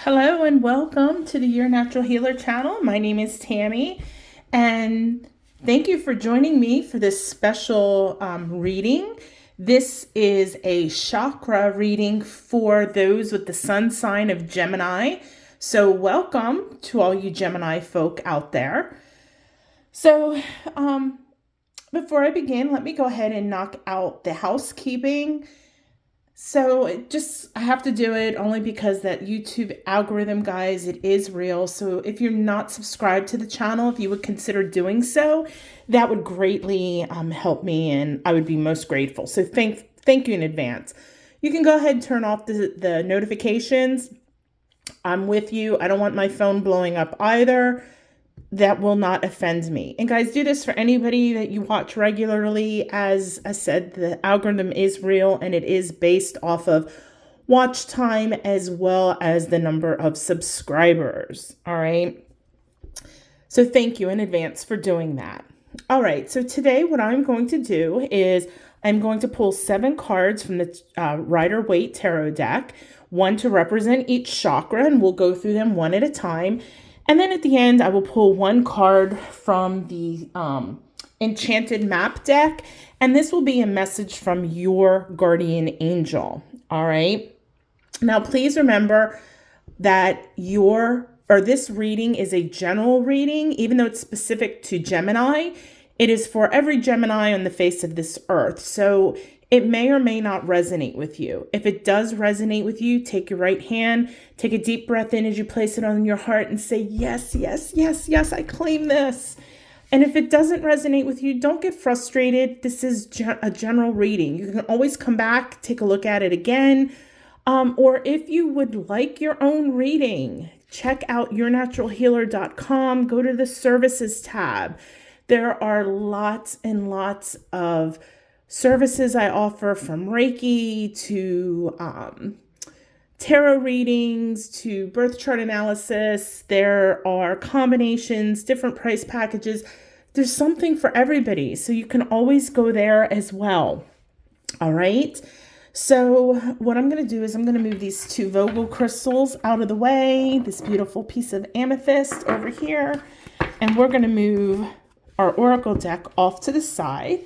Hello and welcome to the Your Natural Healer channel. My name is Tammy and thank you for joining me for this special reading. This is a chakra reading for those with the sun sign of Gemini. So welcome to all you Gemini folk out there. So before I begin, let me go ahead and knock out the housekeeping. So I have to do it only because that YouTube algorithm, guys, it is real. So if you're not subscribed to the channel, if you would consider doing so, that would greatly help me and I would be most grateful. So thank you in advance. You can go ahead and turn off the notifications. I'm with you. I don't want my phone blowing up either. That will not offend me. And guys, do this for anybody that you watch regularly. As I said, the algorithm is real and it is based off of watch time as well as the number of subscribers. All right. So thank you in advance for doing that. All right. So today what I'm going to do is I'm going to pull 7 cards from the Rider-Waite Tarot deck, one to represent each chakra, and we'll go through them one at a time. And then at the end, I will pull 1 card from the Enchanted Map deck. And this will be a message from your guardian angel. All right. Now, please remember that this reading is a general reading, even though it's specific to Gemini. It is for every Gemini on the face of this earth. So it may or may not resonate with you. If it does resonate with you, take your right hand, take a deep breath in as you place it on your heart and say, yes, yes, yes, yes, I claim this. And if it doesn't resonate with you, don't get frustrated. This is a general reading. You can always come back, take a look at it again. Or if you would like your own reading, check out yournaturalhealer.com, go to the services tab. There are lots and lots of services I offer, from reiki to tarot readings to birth chart analysis. There are combinations, different price packages. There's something for everybody. So you can always go there as well. All right. So what I'm going to do is I'm going to move these 2 Vogel crystals out of the way, this beautiful piece of amethyst over here, and we're going to move our oracle deck off to the side.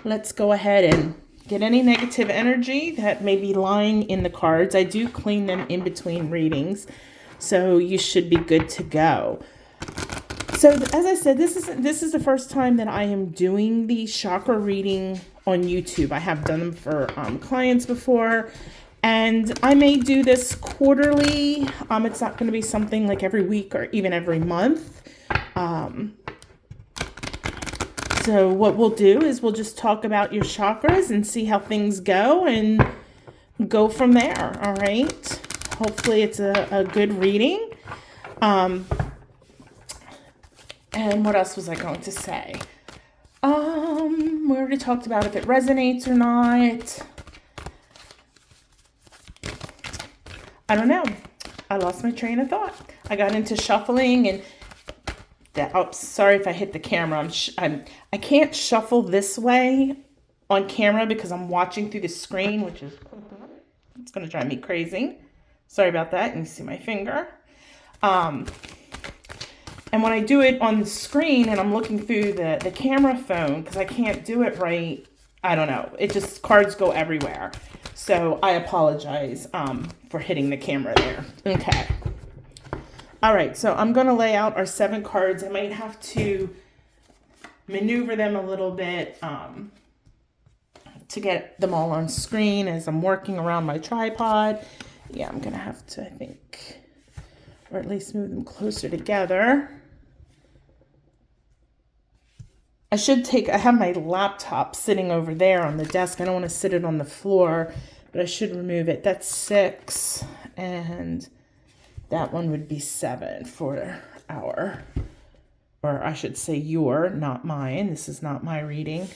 Let's go ahead and get any negative energy that may be lying in the cards. I do clean them in between readings, so you should be good to go. So as I said, this is the first time that I am doing the chakra reading on YouTube. I have done them for clients before, and I may do this quarterly. It's not going to be something like every week or even every month. So what we'll do is we'll just talk about your chakras and see how things go and go from there. All right. Hopefully it's a good reading. And what else was I going to say? We already talked about if it resonates or not. I don't know. I lost my train of thought. I got into shuffling and sorry if I hit the camera. I can't shuffle this way on camera because I'm watching through the screen, which is it's going to drive me crazy. Sorry about that. You see my finger. And when I do it on the screen and I'm looking through the camera phone, because I can't do it right, I don't know. It just, cards go everywhere. So I apologize for hitting the camera there. Okay. All right, so I'm going to lay out our 7 cards. I might have to maneuver them a little bit to get them all on screen as I'm working around my tripod. Yeah, I'm going to have to, I think, or at least move them closer together. I have my laptop sitting over there on the desk. I don't want to sit it on the floor, but I should remove it. That's 6, and that one would be 7 for or I should say your, not mine. This is not my reading.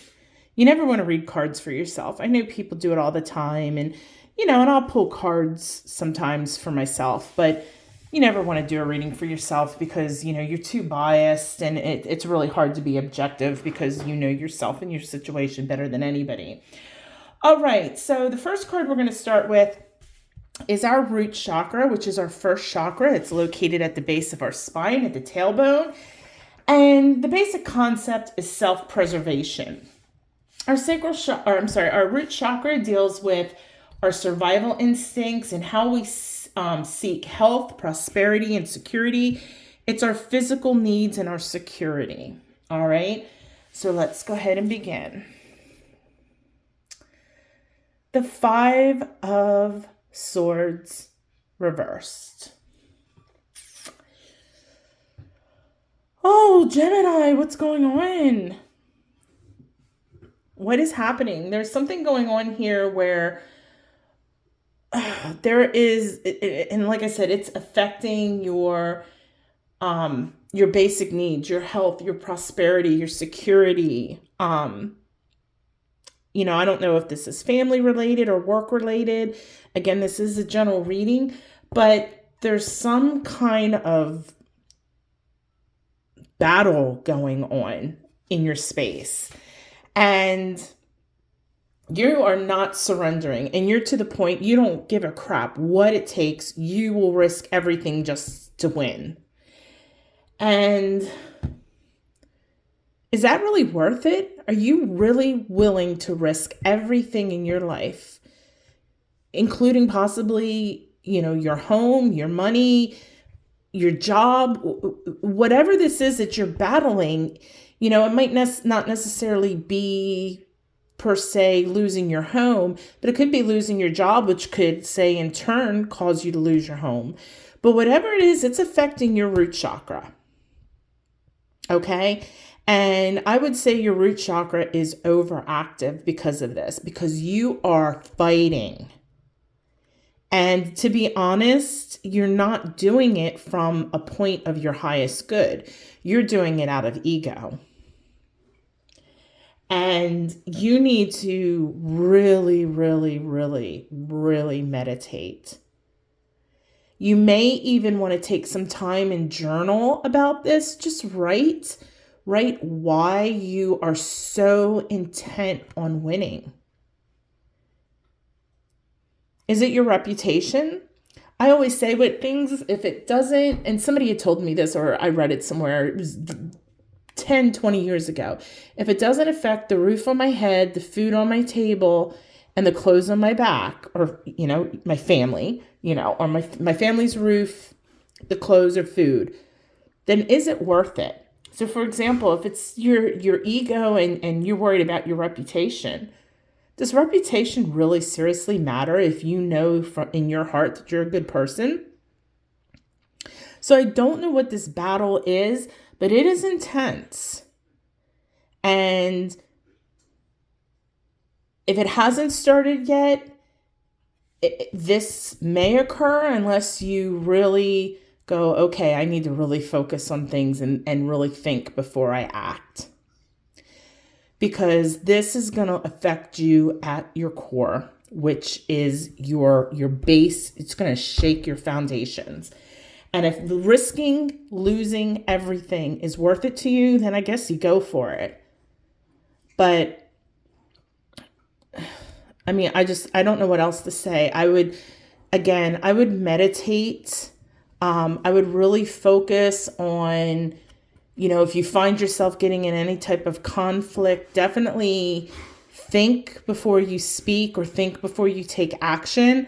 You never want to read cards for yourself. I know people do it all the time, and and I'll pull cards sometimes for myself, but you never want to do a reading for yourself because, you're too biased, and it's really hard to be objective because you know yourself and your situation better than anybody. All right, so the first card we're going to start with is our root chakra, which is our first chakra. It's located at the base of our spine, at the tailbone. And the basic concept is self-preservation. Our root chakra deals with our survival instincts and how we seek health, prosperity, and security. It's our physical needs and our security. All right. So let's go ahead and begin. The Five of Swords reversed. Oh, Gemini, what's going on? What is happening? There's something going on here where there is, and like I said, it's affecting your basic needs, your health, your prosperity, your security. I don't know if this is family related or work related. Again, this is a general reading, but there's some kind of battle going on in your space. And you are not surrendering, and you're to the point you don't give a crap what it takes. You will risk everything just to win. And is that really worth it? Are you really willing to risk everything in your life, including possibly, your home, your money, your job, whatever this is that you're battling? It might not necessarily be per se losing your home, but it could be losing your job, which could, say, in turn cause you to lose your home. But whatever it is, it's affecting your root chakra. Okay? And I would say your root chakra is overactive because of this, because you are fighting. And to be honest, you're not doing it from a point of your highest good. You're doing it out of ego. And you need to really, really, really, really meditate. You may even want to take some time and journal about this. Just write why you are so intent on winning. Is it your reputation? I always say with things, if it doesn't, and somebody had told me this, or I read it somewhere, it was 10, 20 years ago. If it doesn't affect the roof on my head, the food on my table, and the clothes on my back, or, my family, or my family's roof, the clothes or food, then is it worth it? So for example, if it's your ego and you're worried about your reputation, does reputation really seriously matter if you know in your heart that you're a good person? So I don't know what this battle is, but it is intense. And if it hasn't started yet, this may occur unless you really go, okay, I need to really focus on things and really think before I act. Because this is going to affect you at your core, which is your base. It's going to shake your foundations. And if risking losing everything is worth it to you, then I guess you go for it. But I mean, I don't know what else to say. I would meditate. I would really focus on, if you find yourself getting in any type of conflict, definitely think before you speak or think before you take action.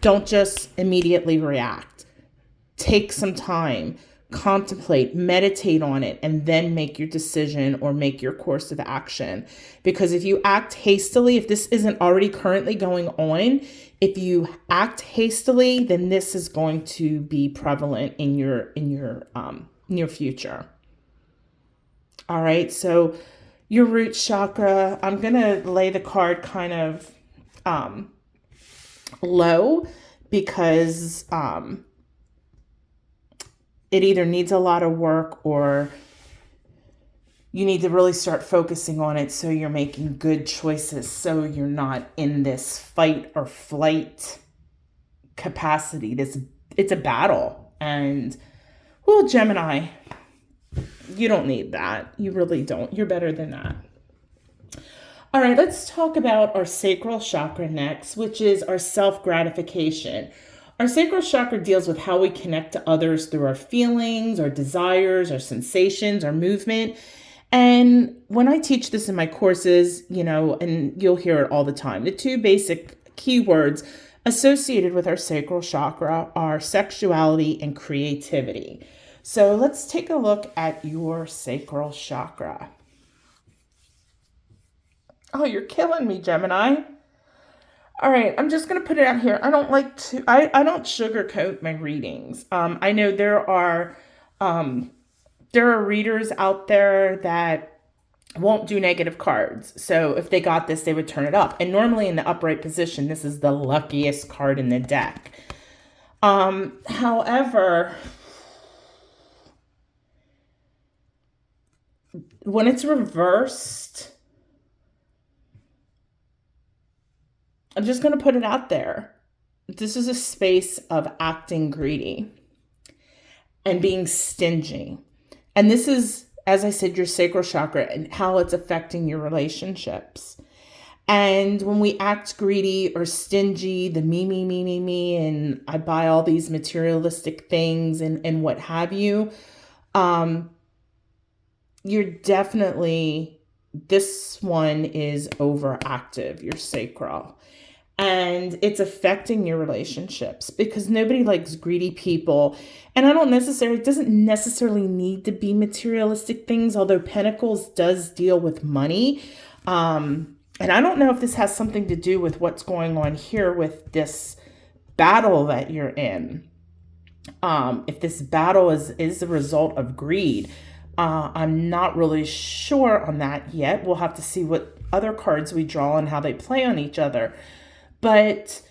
Don't just immediately react. Take some time, contemplate, meditate on it, and then make your decision or make your course of action. Because if you act hastily, if this isn't already currently going on, if you act hastily, then this is going to be prevalent in your near future. All right, so your root chakra, I'm going to lay the card kind of low because it either needs a lot of work or you need to really start focusing on it so you're making good choices, so you're not in this fight or flight capacity. It's a battle. And, well, Gemini, you don't need that. You really don't. You're better than that. All right, let's talk about our sacral chakra next, which is our self-gratification. Our sacral chakra deals with how we connect to others through our feelings, our desires, our sensations, our movement. And when I teach this in my courses, and you'll hear it all the time, the two basic keywords associated with our sacral chakra are sexuality and creativity. So let's take a look at your sacral chakra. Oh, you're killing me, Gemini. All right, I'm just going to put it out here. I don't sugarcoat my readings. I know there are readers out there that won't do negative cards. So if they got this, they would turn it up. And normally in the upright position, this is the luckiest card in the deck. However, when it's reversed, I'm just going to put it out there. This is a space of acting greedy and being stingy. And this is, as I said, your sacral chakra and how it's affecting your relationships. And when we act greedy or stingy, the me, and I buy all these materialistic things and what have you, you're definitely, this one is overactive, your sacral. And it's affecting your relationships because nobody likes greedy people. And it doesn't necessarily need to be materialistic things, although Pentacles does deal with money. And I don't know if this has something to do with what's going on here with this battle that you're in. If this battle is a result of greed. I'm not really sure on that yet. We'll have to see what other cards we draw and how they play on each other. But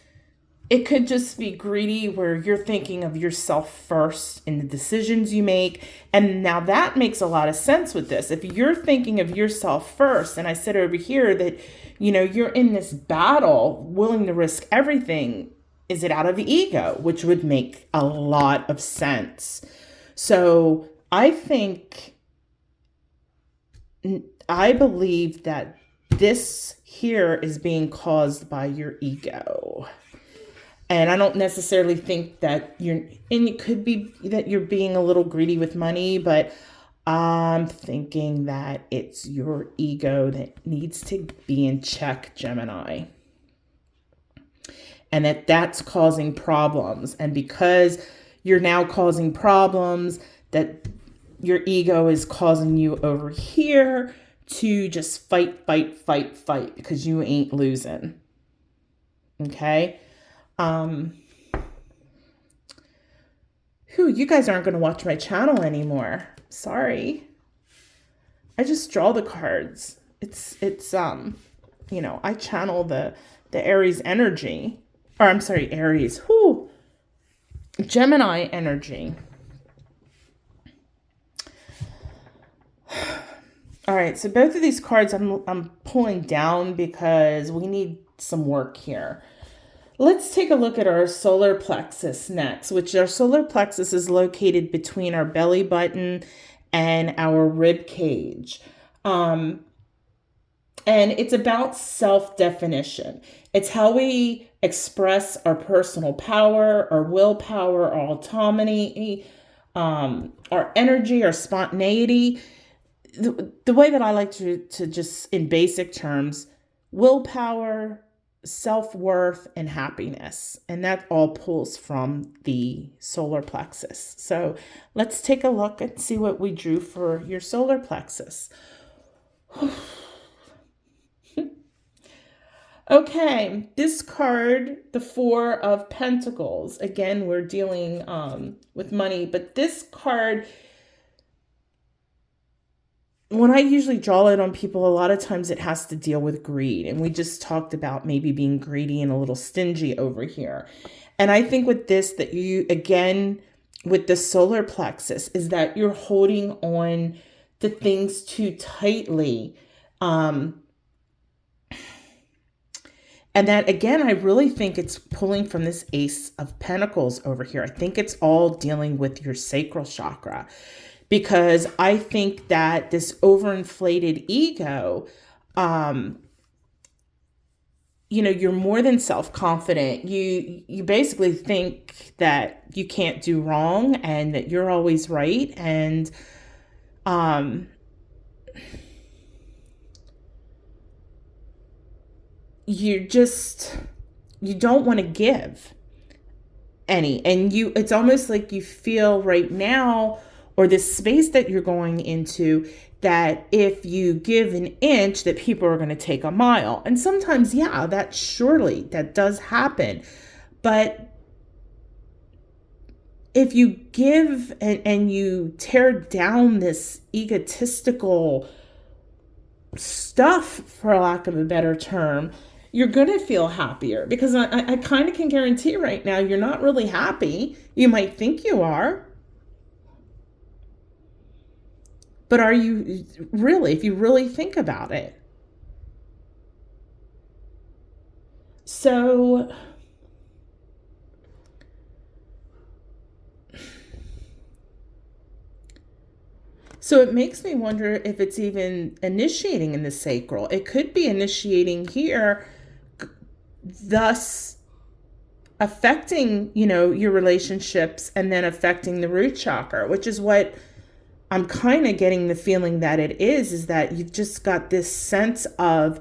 it could just be greedy where you're thinking of yourself first in the decisions you make. And now that makes a lot of sense with this. If you're thinking of yourself first, and I said over here that, you're in this battle, willing to risk everything, is it out of ego, which would make a lot of sense. So I believe that this here is being caused by your ego. And I don't necessarily think that and it could be that you're being a little greedy with money, but I'm thinking that it's your ego that needs to be in check, Gemini. And that's causing problems. And because you're now causing problems, that your ego is causing you over here to just fight because you ain't losing. Okay? You guys aren't going to watch my channel anymore. Sorry. I just draw the cards. It's I channel the Aries energy. Or I'm sorry, Aries. Gemini energy. All right, so both of these cards I'm pulling down because we need some work here. Let's take a look at our solar plexus next, which our solar plexus is located between our belly button and our rib cage. And it's about self-definition. It's how we express our personal power, our willpower, our autonomy, our energy, our spontaneity. The way that I like to just in basic terms, willpower, self-worth, and happiness. And that all pulls from the solar plexus. So let's take a look and see what we drew for your solar plexus. Okay, this card, the Four of Pentacles. Again, we're dealing with money, but this card, when I usually draw it on people, a lot of times it has to deal with greed. And we just talked about maybe being greedy and a little stingy over here. And I think with this, that you, again, with the solar plexus, is that you're holding on to things too tightly. And that, again, I really think it's pulling from this Ace of Pentacles over here. I think it's all dealing with your sacral chakra, because I think that this overinflated ego you're more than self-confident. You basically think that you can't do wrong and that you're always right. And you don't want to give any. And it's almost like you feel right now, or this space that you're going into, that if you give an inch, that people are going to take a mile. And sometimes, yeah, that does happen. But if you give and you tear down this egotistical stuff, for lack of a better term, you're going to feel happier. Because I kind of can guarantee right now, you're not really happy. You might think you are. But are you really, if you really think about it? So it makes me wonder if it's even initiating in the sacral. It could be initiating here, thus affecting, your relationships, and then affecting the root chakra, which is what I'm kind of getting the feeling that it is that you've just got this sense of,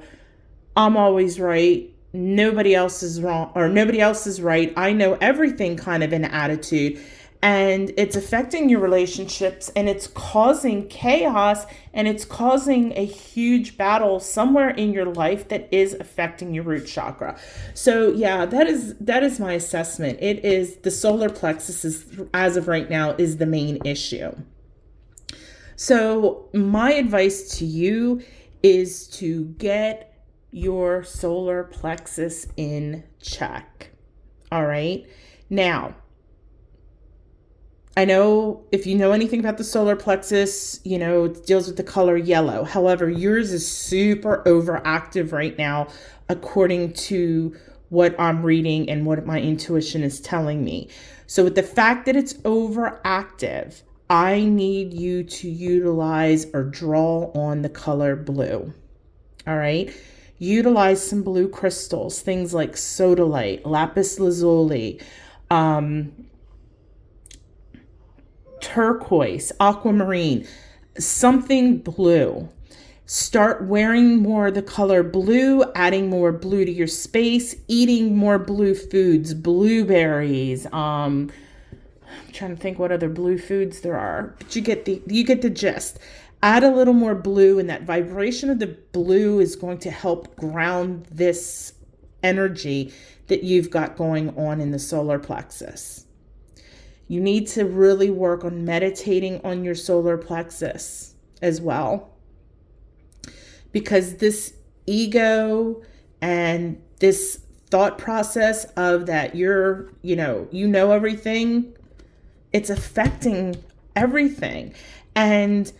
I'm always right, nobody else is wrong, or nobody else is right, I know everything kind of an attitude. And it's affecting your relationships, and it's causing chaos, and it's causing a huge battle somewhere in your life that is affecting your root chakra. So yeah, that is my assessment. It is the solar plexus as of right now, is the main issue. So my advice to you is to get your solar plexus in check. All right. Now, I know if you know anything about the solar plexus, it deals with the color yellow. However, yours is super overactive right now, according to what I'm reading and what my intuition is telling me. So with the fact that it's overactive, I need you to utilize or draw on the color blue. All right. Utilize some blue crystals, things like sodalite, lapis lazuli, turquoise, aquamarine, something blue. Start wearing more of the color blue, adding more blue to your space, eating more blue foods, blueberries, I'm trying to think what other blue foods there are, but you get the gist. Add a little more blue, and that vibration of the blue is going to help ground this energy that you've got going on in the solar plexus. You need to really work on meditating on your solar plexus as well, because this ego and this thought process of that you know everything, it's affecting everything. And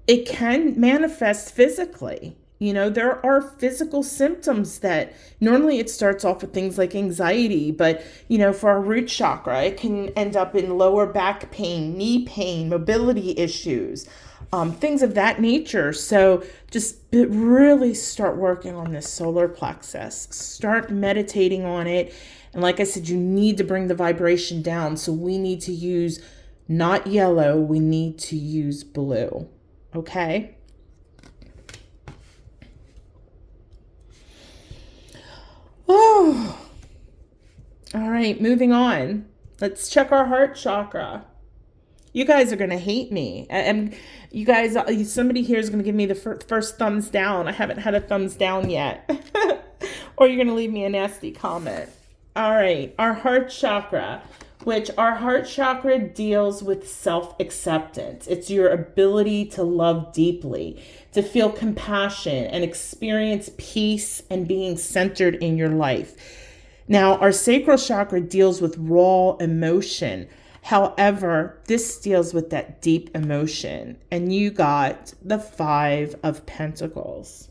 it can manifest physically. There are physical symptoms that normally it starts off with things like anxiety, but, for our root chakra, it can end up in lower back pain, knee pain, mobility issues, things of that nature. So just really start working on this solar plexus, start meditating on it. And like I said, you need to bring the vibration down. So we need to use not yellow, we need to use blue. Okay? Oh, all right, moving on. Let's check our heart chakra. You guys are going to hate me. And you guys, somebody here is going to give me the first thumbs down. I haven't had a thumbs down yet. Or you're going to leave me a nasty comment. All right, our heart chakra, which our heart chakra deals with self-acceptance. It's your ability to love deeply, to feel compassion and experience peace and being centered in your life. Now, our sacral chakra deals with raw emotion. However, this deals with that deep emotion. And you got the 5 of Pentacles.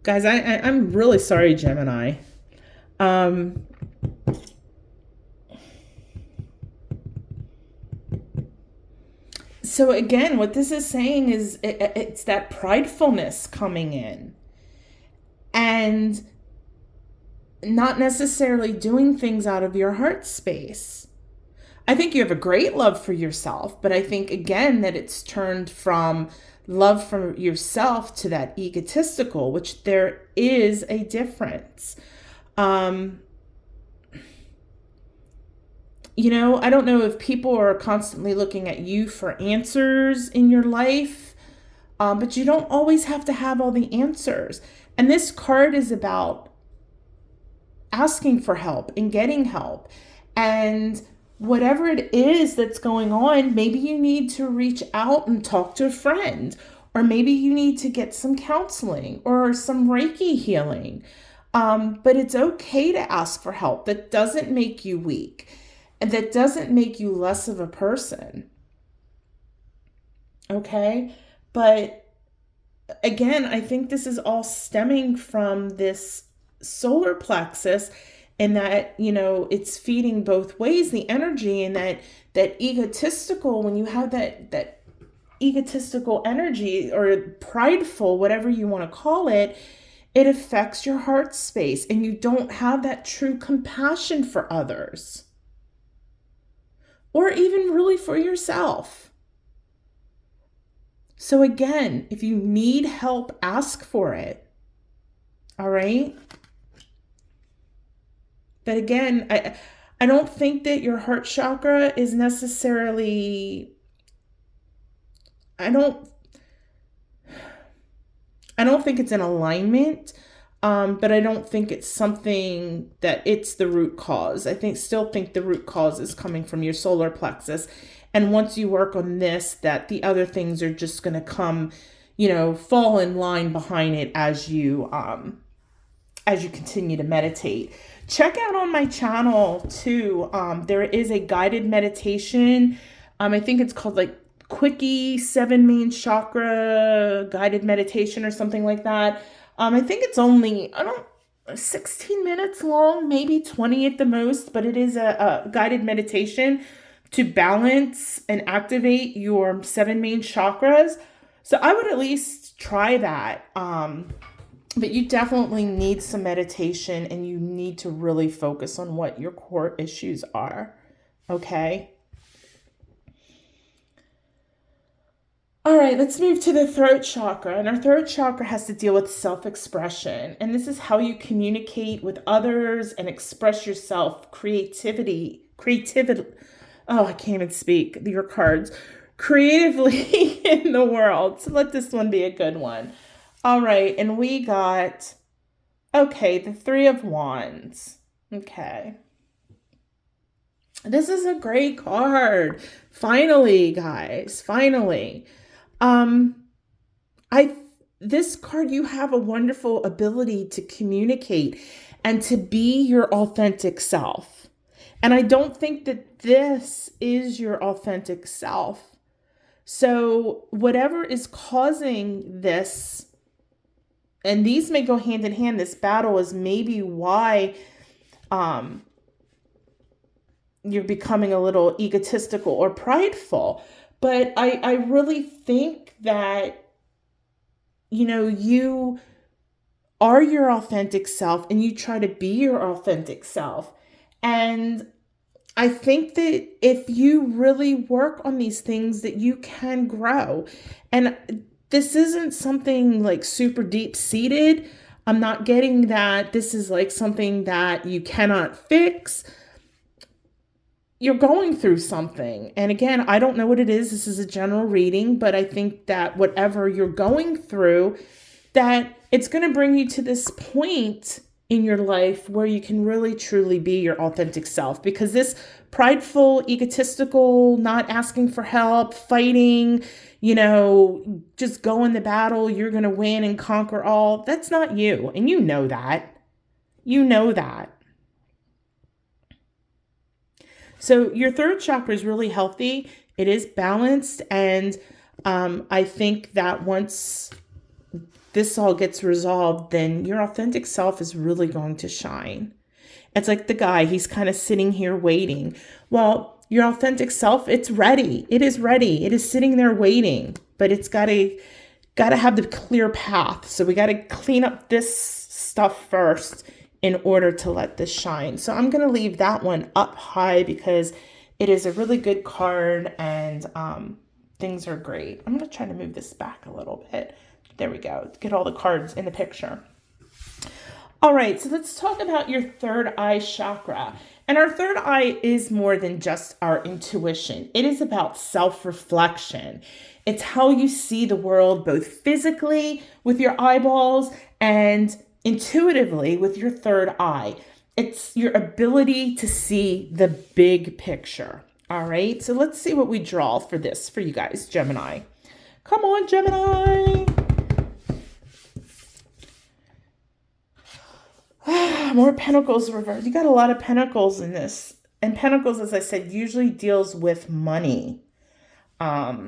Guys, I'm really sorry, Gemini. So again, what this is saying is it's that pridefulness coming in and not necessarily doing things out of your heart space. I think you have a great love for yourself, but I think again that it's turned from love for yourself to that egotistical, which there is a difference. I don't know if people are constantly looking at you for answers in your life, but you don't always have to have all the answers. And this card is about asking for help and getting help. And whatever it is that's going on, maybe you need to reach out and talk to a friend, or maybe you need to get some counseling or some reiki healing. But it's okay to ask for help. That doesn't make you weak. And that doesn't make you less of a person. Okay? But again, I think this is all stemming from this solar plexus, and that, it's feeding both ways, the energy, and that egotistical, when you have that egotistical energy, or prideful, whatever you want to call it, it affects your heart space, and you don't have that true compassion for others. Or even really for yourself. So again, if you need help, ask for it. All right? But again, I don't think that your heart chakra is necessarily, I don't think it's in alignment. But I don't think it's something that it's the root cause. I still think the root cause is coming from your solar plexus. And once you work on this, that the other things are just going to come, fall in line behind it as you continue to meditate. Check out on my channel too. There is a guided meditation. I think it's called like Quickie 7 Main Chakra guided meditation or something like that. I think it's only, 16 minutes long, maybe 20 at the most, but it is a guided meditation to balance and activate your 7 main chakras. So I would at least try that. But you definitely need some meditation, and you need to really focus on what your core issues are. Okay? All right, let's move to the throat chakra. And our throat chakra has to deal with self-expression. And this is how you communicate with others and express yourself, creativity. Oh, I can't even speak. Your cards. Creatively in the world. So let this one be a good one. All right, and we got, the 3 of Wands. Okay. This is a great card. Finally, guys, finally. This card, you have a wonderful ability to communicate and to be your authentic self. And I don't think that this is your authentic self. So whatever is causing this, and these may go hand in hand, this battle is maybe why, you're becoming a little egotistical or prideful. But I really think that, you are your authentic self, and you try to be your authentic self. And I think that if you really work on these things, that you can grow. And this isn't something like super deep seated. I'm not getting that this is like something that you cannot fix. You're going through something. And again, I don't know what it is. This is a general reading, but I think that whatever you're going through, that it's going to bring you to this point in your life where you can really truly be your authentic self. Because this prideful, egotistical, not asking for help, fighting, just go in the battle, you're going to win and conquer all, that's not you. And you know that. You know that. So your third chakra is really healthy. It is balanced. And I think that once this all gets resolved, then your authentic self is really going to shine. It's like the guy, he's kind of sitting here waiting. Well, your authentic self, it's ready. It is ready. It is sitting there waiting, but it's got to have the clear path. So we got to clean up this stuff first in order to let this shine. So I'm going to leave that one up high because it is a really good card and things are great. I'm going to try to move this back a little bit. There we go. Get all the cards in the picture. All right, so let's talk about your third eye chakra. And our third eye is more than just our intuition. It is about self-reflection. It's how you see the world, both physically with your eyeballs and intuitively with your third eye. It's your ability to see the big picture. All right, so let's see what we draw for this for you guys, Gemini. Come on, Gemini. More pentacles reversed. You got a lot of pentacles in this. And pentacles, as I said, usually deals with money. All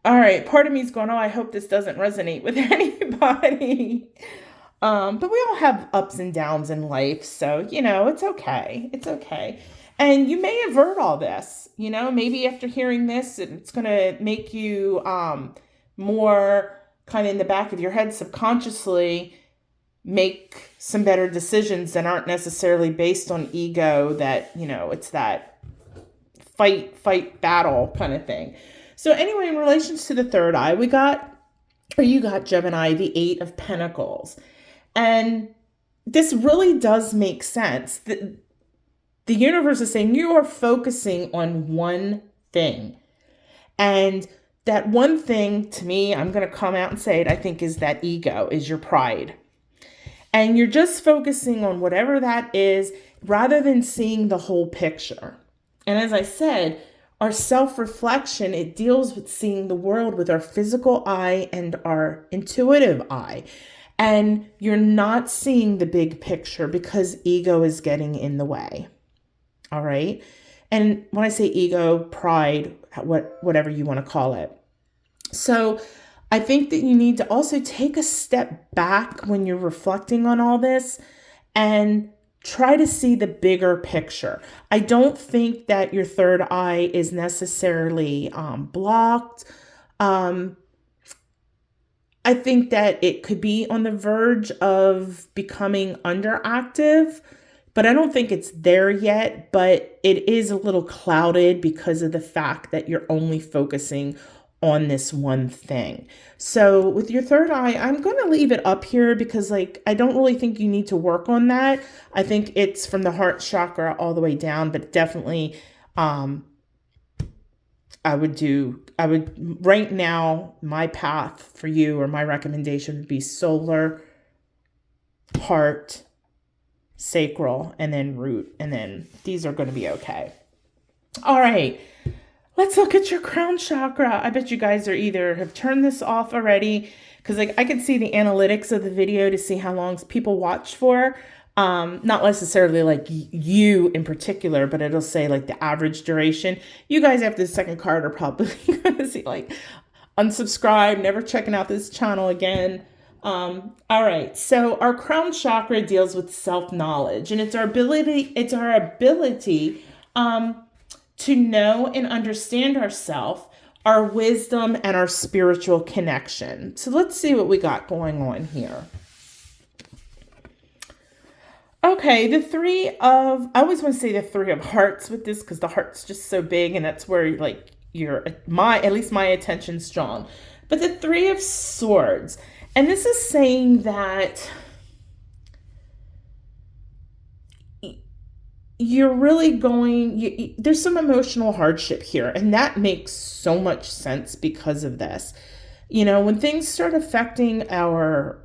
right. Part of me is going, oh, I hope this doesn't resonate with anybody. But we all have ups and downs in life. So, it's okay. It's okay. And you may avert all this. Maybe after hearing this, it's going to make you more kind of in the back of your head subconsciously make some better decisions that aren't necessarily based on ego, that, it's that fight, battle kind of thing. So anyway, in relation to the third eye, you got Gemini, the 8 of Pentacles. And this really does make sense. The universe is saying you are focusing on one thing. And that one thing, to me, I'm going to come out and say it, I think is that ego, is your pride. And you're just focusing on whatever that is rather than seeing the whole picture. And as I said, our self-reflection, it deals with seeing the world with our physical eye and our intuitive eye. And you're not seeing the big picture because ego is getting in the way. All right. And when I say ego, pride, whatever you want to call it. So I think that you need to also take a step back when you're reflecting on all this and try to see the bigger picture. I don't think that your third eye is necessarily blocked. I think that it could be on the verge of becoming underactive, but I don't think it's there yet. But it is a little clouded because of the fact that you're only focusing on this one thing. So with your third eye, I'm going to leave it up here because I don't really think you need to work on that. I think it's from the heart chakra all the way down, but definitely, I would right now, my path for you, or my recommendation would be solar, heart, sacral, and then root. And then these are going to be okay. All right. Let's look at your crown chakra. I bet you guys are either have turned this off already, because I can see the analytics of the video to see how long people watch for. Not necessarily you in particular, but it'll say the average duration. You guys after the second card are probably going to see unsubscribe, never checking out this channel again. All right. So our crown chakra deals with self-knowledge, and it's our ability to know and understand ourselves, our wisdom, and our spiritual connection. So let's see what we got going on here. Okay, I always want to say the 3 of hearts with this because the heart's just so big, and that's where at least my attention's drawn. But the 3 of swords, and this is saying that you're really there's some emotional hardship here, and that makes so much sense because of this. When things start affecting our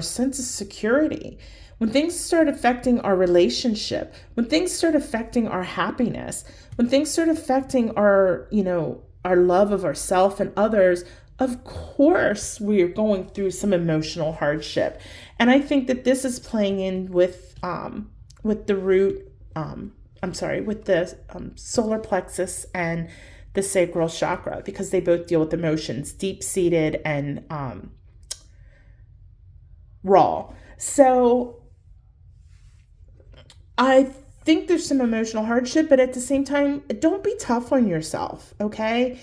sense of security, when things start affecting our relationship, when things start affecting our happiness, when things start affecting our love of ourselves and others, of course we're going through some emotional hardship. And I think that this is playing in with the root, with the solar plexus and the sacral chakra, because they both deal with emotions, deep-seated and raw. So I think there's some emotional hardship, but at the same time, don't be tough on yourself, okay?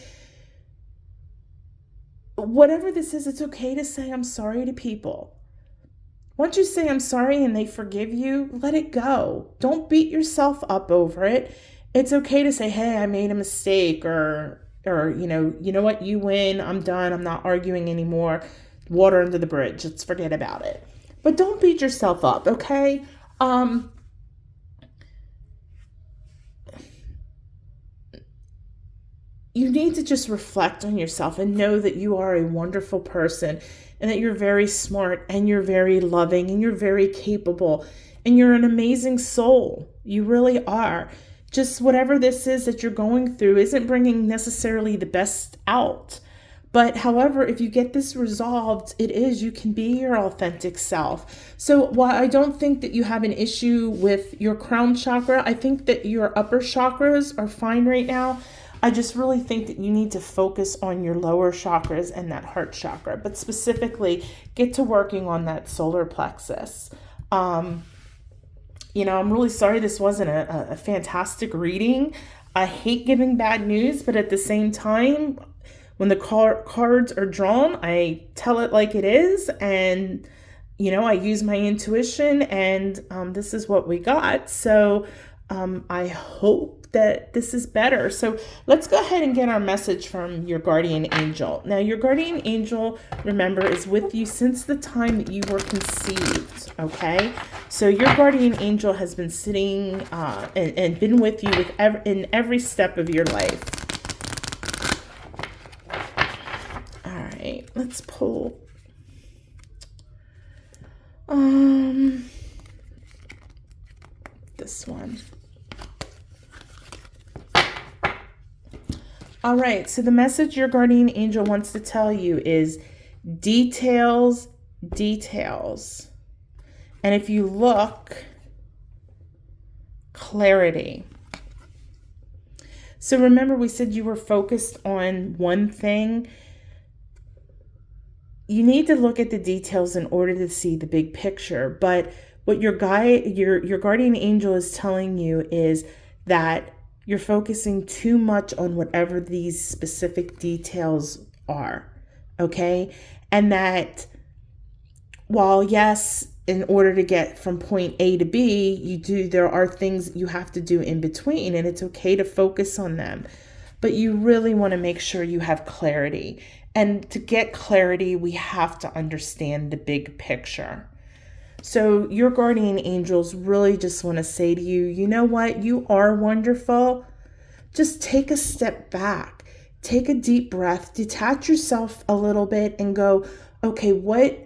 Whatever this is, it's okay to say I'm sorry to people. Once you say I'm sorry and they forgive you, let it go. Don't beat yourself up over it. It's okay to say, hey, I made a mistake, or you know what, you win, I'm done, I'm not arguing anymore. Water under the bridge. Let's forget about it. But don't beat yourself up, okay? You need to just reflect on yourself and know that you are a wonderful person, and that you're very smart, and you're very loving, and you're very capable, and you're an amazing soul. You really are. Just whatever this is that you're going through isn't bringing necessarily the best out. But however, if you get this resolved, you can be your authentic self. So while I don't think that you have an issue with your crown chakra, I think that your upper chakras are fine right now. I just really think that you need to focus on your lower chakras and that heart chakra, but specifically get to working on that solar plexus. I'm really sorry this wasn't a fantastic reading. I hate giving bad news, but at the same time, when the cards are drawn, I tell it like it is, and I use my intuition, and this is what we got. So I hope that this is better. So let's go ahead and get our message from your guardian angel. Now, your guardian angel, remember, is with you since the time that you were conceived, okay? So your guardian angel has been sitting and been with you in every step of your life. All right, let's pull this one. All right, so the message your guardian angel wants to tell you is details, details. And if you look, clarity. So remember, we said you were focused on one thing. You need to look at the details in order to see the big picture. But what your guardian angel is telling you is that you're focusing too much on whatever these specific details are, okay? And that while, yes, in order to get from point A to B, there are things you have to do in between, and it's okay to focus on them. But you really want to make sure you have clarity. And to get clarity, we have to understand the big picture. So your guardian angels really just want to say to you, you know what? You are wonderful. Just take a step back, take a deep breath, detach yourself a little bit and go, okay, what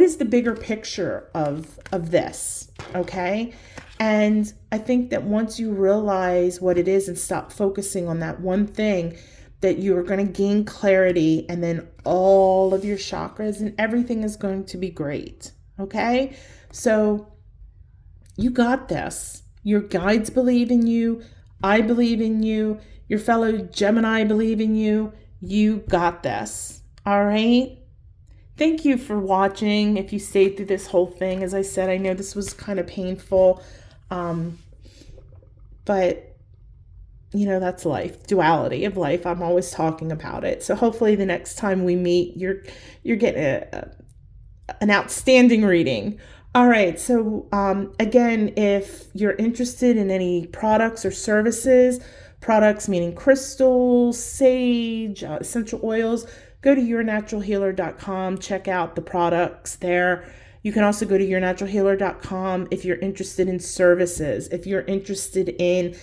is the bigger picture of this? Okay. And I think that once you realize what it is and stop focusing on that one thing, that you are going to gain clarity, and then all of your chakras and everything is going to be great. Okay. So you got this. Your guides believe in you. I believe in you. Your fellow Gemini believe in you. You got this. All right. Thank you for watching. If you stayed through this whole thing, as I said, I know this was kind of painful. But that's life, duality of life. I'm always talking about it. So hopefully the next time we meet, you're getting an outstanding reading. All right. So again, if you're interested in any products or services, products meaning crystals, sage, essential oils, go to yournaturalhealer.com. Check out the products there. You can also go to yournaturalhealer.com if you're interested in services, if you're interested in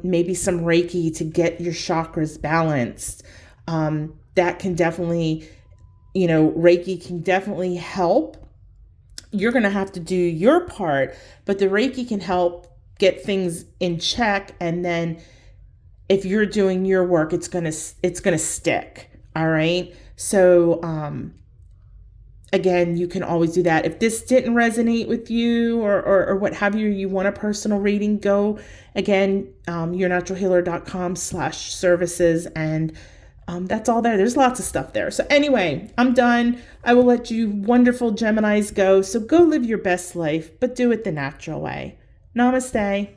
maybe some reiki to get your chakras balanced. That can definitely, reiki can definitely help. You're going to have to do your part, but the reiki can help get things in check. And then if you're doing your work, it's going to stick. All right. So, again, you can always do that. If this didn't resonate with you or what have you, you want a personal reading, go again, yournaturalhealer.com/services. And that's all there. There's lots of stuff there. So anyway, I'm done. I will let you wonderful Geminis go. So go live your best life, but do it the natural way. Namaste.